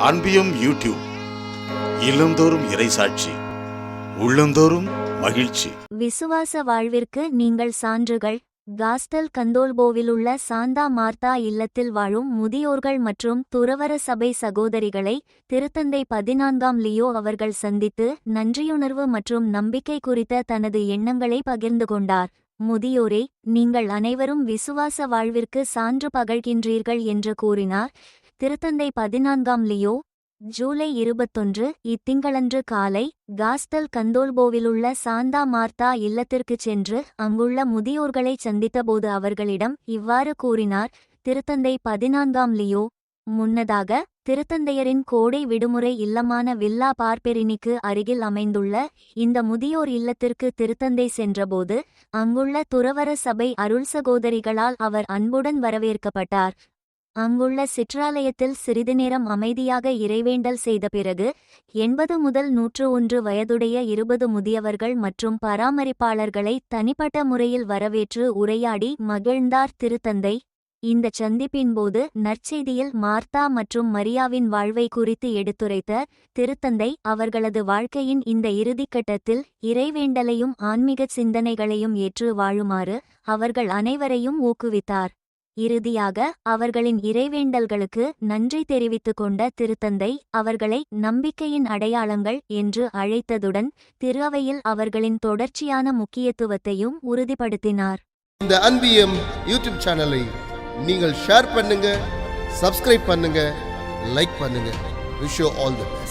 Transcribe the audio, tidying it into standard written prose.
அன்பியும் YouTube இல்லந்தோறும் இறைசாட்சி, உள்ளந்தோறும் மகிழ்ச்சி. விசுவாச வாழ்விற்கு நீங்கள் சான்றுகள். காஸ்டல் கந்தோல்போவிலுள்ள சாந்தா மார்த்தா இல்லத்தில் வாழும் முதியோர்கள் மற்றும் துறவற சபை சகோதரிகளை திருத்தந்தை 14ஆம் லியோ அவர்கள் சந்தித்து நன்றியுணர்வு மற்றும் நம்பிக்கை குறித்த தனது எண்ணங்களை பகிர்ந்து கொண்டார். முதியோரே, நீங்கள் அனைவரும் விசுவாச வாழ்விற்கு சான்று பகழ்கின்றீர்கள் என்று கூறினார். திருத்தந்தை 14ஆம் லியோ ஜூலை 21 இத்திங்களன்று காலை காஸ்டல் கந்தோல்போவிலுள்ள சாந்தா மார்த்தா இல்லத்திற்குச் சென்று அங்குள்ள முதியோர்களை சந்தித்தபோது அவர்களிடம் இவ்வாறு கூறினார். திருத்தந்தை 14ஆம் லியோ முன்னதாக திருத்தந்தையரின் கோடை விடுமுறை இல்லமான வில்லா பார்பெரினிக்கு அருகில் அமைந்துள்ள இந்த முதியோர் இல்லத்திற்கு திருத்தந்தை சென்றபோது அங்குள்ள துறவற சபை அருள் சகோதரிகளால் அவர் அன்புடன் வரவேற்கப்பட்டார். அங்குள்ள சிற்றாலயத்தில் சிறிது நேரம் அமைதியாக இறைவேண்டல் செய்த பிறகு 80 முதல் 101 வயதுடைய 20 முதியவர்கள் மற்றும் பராமரிப்பாளர்களை தனிப்பட்ட முறையில் வரவேற்று உரையாடி மகிழ்ந்தார் திருத்தந்தை. இந்த சந்திப்பின்போது நற்செய்தியில் மார்த்தா மற்றும் மரியாவின் வாழ்வை குறித்து எடுத்துரைத்த திருத்தந்தை அவர்களது வாழ்க்கையின் இந்த இறுதிக்கட்டத்தில் இறைவேண்டலையும் ஆன்மீக சிந்தனைகளையும் ஏற்று வாழுமாறு அவர்கள் அனைவரையும் ஊக்குவித்தார். இறுதியாக அவர்களின் இறைவேண்டல்களுக்கு நன்றி தெரிவித்துக் கொண்ட திருத்தந்தை அவர்களை நம்பிக்கையின் அடையாளங்கள் என்று அழைத்ததுடன் திரு அவையில் அவர்களின் தொடர்ச்சியான முக்கியத்துவத்தையும் உறுதிப்படுத்தினார். இந்த அன்பியம் யூடியூப் சேனலை நீங்கள் ஷேர் பண்ணுங்க, சப்ஸ்கிரைப் பண்ணுங்க, லைக் பண்ணுங்க. Wish you all the best.